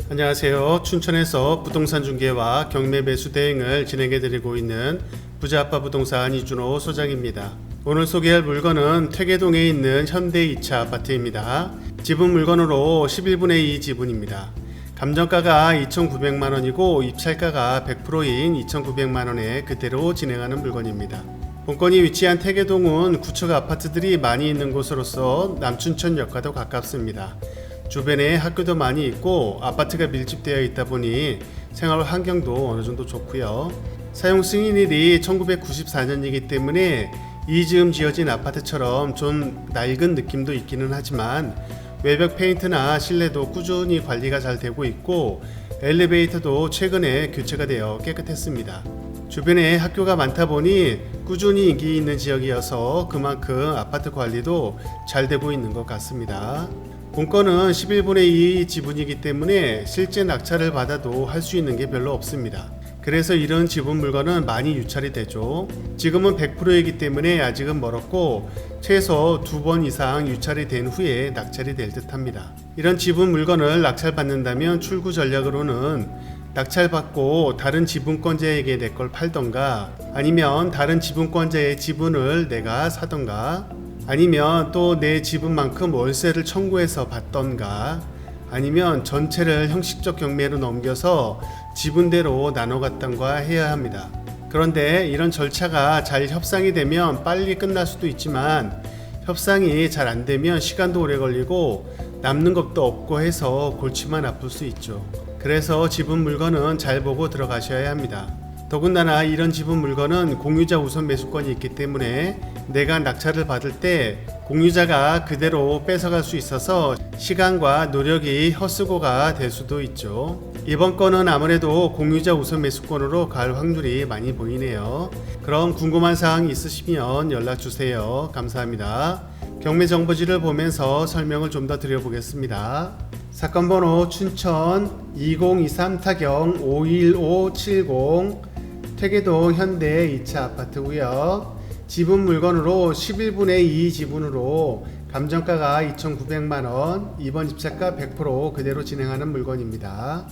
안녕하세요. 춘천에서 부동산 중개와 경매 매수 대행을 진행해 드리고 있는 부자아빠 부동산 이준호 소장입니다. 오늘 소개할 물건은 퇴계동에 있는 현대 2차 아파트입니다. 지분 물건으로 11분의 2 지분입니다. 감정가가 2,900만원이고 입찰가가 100%인 2,900만원에 그대로 진행하는 물건입니다. 본건이 위치한 퇴계동은 구축 아파트들이 많이 있는 곳으로서 남춘천역과도 가깝습니다. 주변에 학교도 많이 있고 아파트가 밀집되어 있다 보니 생활 환경도 어느 정도 좋고요. 사용 승인일이 1994년이기 때문에 이즈음 지어진 아파트처럼 좀 낡은 느낌도 있기는 하지만 외벽 페인트나 실내도 꾸준히 관리가 잘 되고 있고 엘리베이터도 최근에 교체가 되어 깨끗했습니다. 주변에 학교가 많다 보니 꾸준히 인기 있는 지역이어서 그만큼 아파트 관리도 잘 되고 있는 것 같습니다. 본건은 11분의 2 지분이기 때문에 실제 낙찰을 받아도 할 수 있는 게 별로 없습니다. 그래서 이런 지분 물건은 많이 유찰이 되죠. 지금은 100%이기 때문에 아직은 멀었고 최소 2번 이상 유찰이 된 후에 낙찰이 될 듯 합니다. 이런 지분 물건을 낙찰받는다면 출구 전략으로는 낙찰받고 다른 지분권자에게 내 걸 팔던가 아니면 다른 지분권자의 지분을 내가 사던가 아니면 또 내 지분만큼 월세를 청구해서 받던가 아니면 전체를 형식적 경매로 넘겨서 지분대로 나눠 갖던가 해야 합니다. 그런데 이런 절차가 잘 협상이 되면 빨리 끝날 수도 있지만 협상이 잘 안 되면 시간도 오래 걸리고 남는 것도 없고 해서 골치만 아플 수 있죠. 그래서 지분 물건은 잘 보고 들어가셔야 합니다. 더군다나 이런 지분 물건은 공유자 우선 매수권이 있기 때문에 내가 낙찰을 받을 때 공유자가 그대로 뺏어갈 수 있어서 시간과 노력이 헛수고가 될 수도 있죠. 이번 건은 아무래도 공유자 우선 매수권으로 갈 확률이 많이 보이네요. 그럼 궁금한 사항 있으시면 연락주세요. 감사합니다. 경매 정보지를 보면서 설명을 좀 더 드려보겠습니다. 사건 번호 춘천 2023 타경 51570 퇴계동 현대 2차 아파트고요. 지분 물건으로 11분의 2 지분으로 감정가가 2,900만원, 이번 입찰가 100% 그대로 진행하는 물건입니다.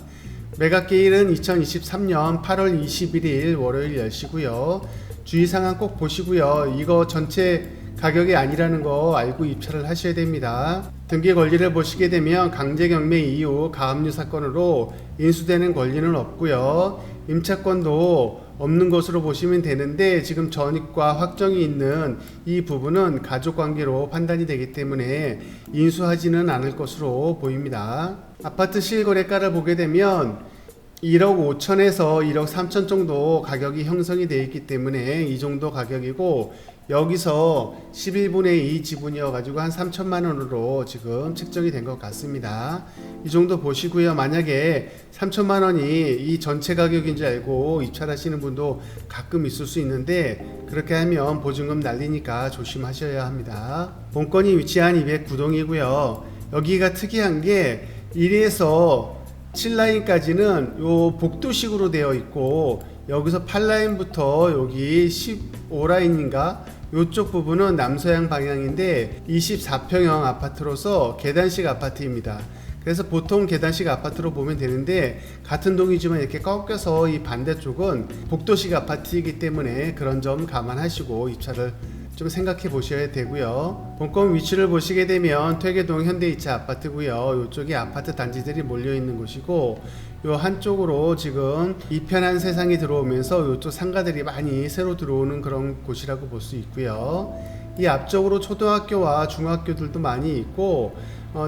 매각기일은 2023년 8월 21일 월요일 10시고요. 주의사항 꼭 보시고요. 이거 전체 가격이 아니라는 거 알고 입찰을 하셔야 됩니다. 등기 권리를 보시게 되면 강제경매 이후 가압류 사건으로 인수되는 권리는 없고요. 임차권도 없는 것으로 보시면 되는데 지금 전입과 확정이 있는 이 부분은 가족관계로 판단이 되기 때문에 인수하지는 않을 것으로 보입니다. 아파트 실거래가를 보게 되면 1억 5천에서 1억 3천 정도 가격이 형성이 되어 있기 때문에 이 정도 가격이고 여기서 11분의 2 지분이어 가지고 한 3천만 원으로 지금 책정이 된 것 같습니다. 이 정도 보시고요. 만약에 3천만 원이 이 전체 가격인 줄 알고 입찰하시는 분도 가끔 있을 수 있는데 그렇게 하면 보증금 날리니까 조심하셔야 합니다. 본건이 위치한 209동이고요. 여기가 특이한 게 1에서 7라인까지는 요 복도식으로 되어 있고 여기서 8라인부터 여기 15라인인가 요쪽 부분은 남서양 방향인데 24평형 아파트로서 계단식 아파트입니다. 그래서 보통 계단식 아파트로 보면 되는데 같은 동이지만 이렇게 꺾여서 이 반대쪽은 복도식 아파트이기 때문에 그런 점 감안하시고 입찰을 좀 생각해 보셔야 되고요. 본건 위치를 보시게 되면 퇴계동 현대 2차 아파트고요. 이쪽이 아파트 단지들이 몰려 있는 곳이고 요 한쪽으로 지금 이편한 세상이 들어오면서 이쪽 상가들이 많이 새로 들어오는 그런 곳이라고 볼 수 있고요. 이 앞쪽으로 초등학교와 중학교들도 많이 있고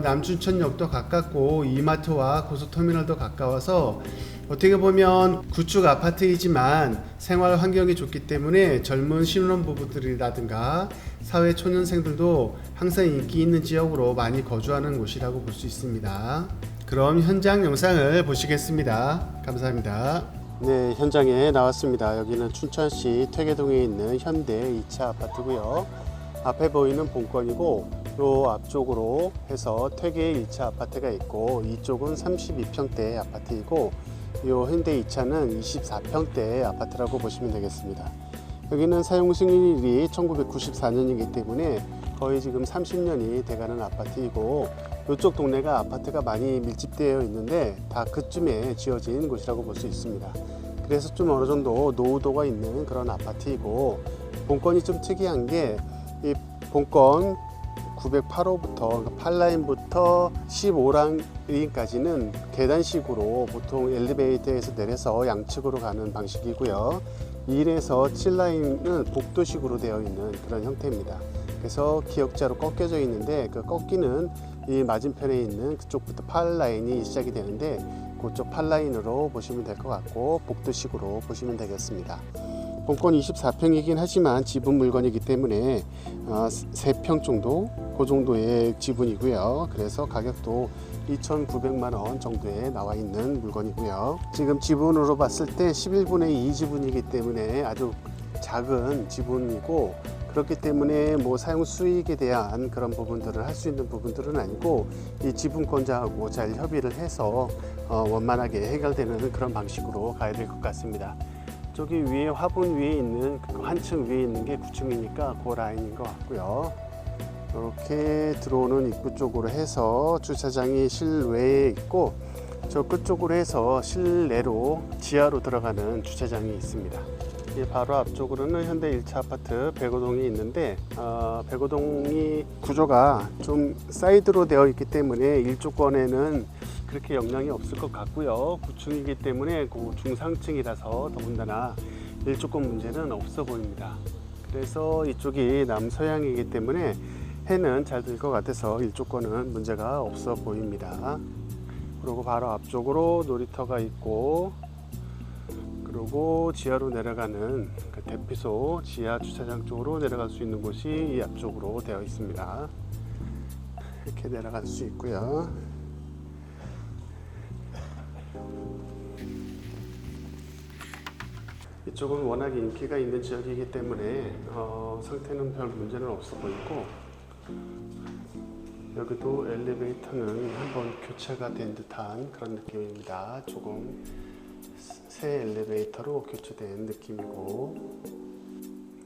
남춘천역도 가깝고 이마트와 고속터미널도 가까워서 어떻게 보면 구축 아파트이지만 생활 환경이 좋기 때문에 젊은 신혼부부들이라든가 사회 초년생들도 항상 인기 있는 지역으로 많이 거주하는 곳이라고 볼 수 있습니다. 그럼 현장 영상을 보시겠습니다. 감사합니다. 네, 현장에 나왔습니다. 여기는 춘천시 퇴계동에 있는 현대 2차 아파트고요. 앞에 보이는 본건이고 요 앞쪽으로 해서 퇴계 1차 아파트가 있고 이쪽은 32평대 아파트이고 요 현대 2차는 24평대 아파트라고 보시면 되겠습니다. 여기는 사용 승인일이 1994년이기 때문에 거의 지금 30년이 돼가는 아파트이고 이쪽 동네가 아파트가 많이 밀집되어 있는데 다 그쯤에 지어진 곳이라고 볼 수 있습니다. 그래서 좀 어느 정도 노후도가 있는 그런 아파트이고, 본건이 좀 특이한 게 이 본건 908호부터 8라인부터 15라인까지는 계단식으로 보통 엘리베이터에서 내려서 양측으로 가는 방식이고요. 1에서 7라인은 복도식으로 되어 있는 그런 형태입니다. 그래서 기역자로 꺾여져 있는데, 그 꺾이는 이 맞은편에 있는 그쪽부터 8라인이 시작이 되는데, 그쪽 8라인으로 보시면 될 것 같고, 복도식으로 보시면 되겠습니다. 본건 24평이긴 하지만 지분 물건이기 때문에 3평 정도, 그 정도의 지분이고요. 그래서 가격도 2,900만 원 정도에 나와 있는 물건이고요. 지금 지분으로 봤을 때 11분의 2 지분이기 때문에 아주 작은 지분이고, 그렇기 때문에 뭐 사용 수익에 대한 그런 부분들을 할 수 있는 부분들은 아니고, 이 지분권자하고 잘 협의를 해서 원만하게 해결되는 그런 방식으로 가야 될 것 같습니다. 저기 위에 화분 위에 있는 한층 위에 있는 게 9층이니까 그 라인인 것 같고요. 이렇게 들어오는 입구 쪽으로 해서 주차장이 실외에 있고, 저 끝쪽으로 해서 실내로 지하로 들어가는 주차장이 있습니다. 바로 앞쪽으로는 현대 1차 아파트 백오동이 있는데, 백오동이 구조가 좀 사이드로 되어 있기 때문에 일조권에는 그렇게 영향이 없을 것 같고요. 9층이기 때문에 그 중상층이라서 더군다나 일조권 문제는 없어 보입니다. 그래서 이쪽이 남서향이기 때문에 해는 잘 들 것 같아서 일조권은 문제가 없어 보입니다. 그리고 바로 앞쪽으로 놀이터가 있고, 그리고 지하로 내려가는 그 대피소 지하 주차장 쪽으로 내려갈 수 있는 곳이 이 앞쪽으로 되어 있습니다. 이렇게 내려갈 수 있고요. 이쪽은 워낙 인기가 있는 지역이기 때문에 상태는 별 문제는 없어 보이고, 여기도 엘리베이터는 한번 교체가 된 듯한 그런 느낌입니다. 조금 새 엘리베이터로 교체된 느낌이고,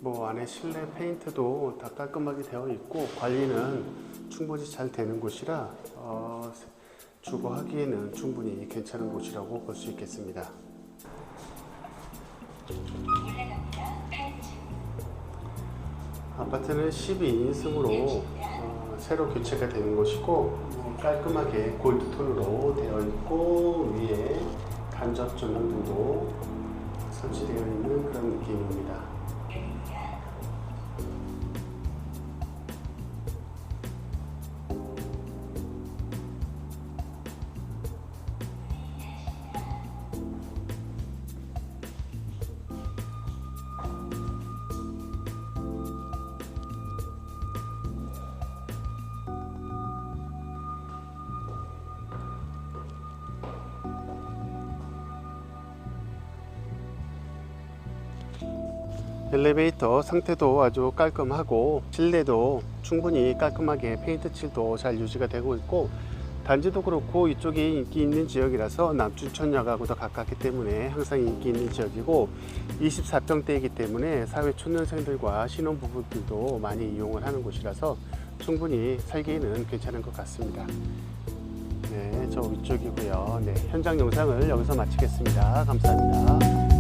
뭐 안에 실내 페인트도 다 깔끔하게 되어 있고, 관리는 충분히 잘 되는 곳이라 주거하기에는 충분히 괜찮은 곳이라고 볼 수 있겠습니다. 아파트는 12인승으로 새로 교체가 되는 곳이고, 깔끔하게 골드톤으로 되어 있고, 위에 간접 조명등도 설치되어 있는 그런 느낌입니다. 엘리베이터 상태도 아주 깔끔하고, 실내도 충분히 깔끔하게 페인트 칠도 잘 유지가 되고 있고, 단지도 그렇고 이쪽이 인기 있는 지역이라서 남춘천역하고도 가깝기 때문에 항상 인기 있는 지역이고, 24평대이기 때문에 사회 초년생들과 신혼부부들도 많이 이용을 하는 곳이라서 충분히 살기에는 괜찮은 것 같습니다. 네, 저 위쪽이고요. 네, 현장 영상을 여기서 마치겠습니다. 감사합니다.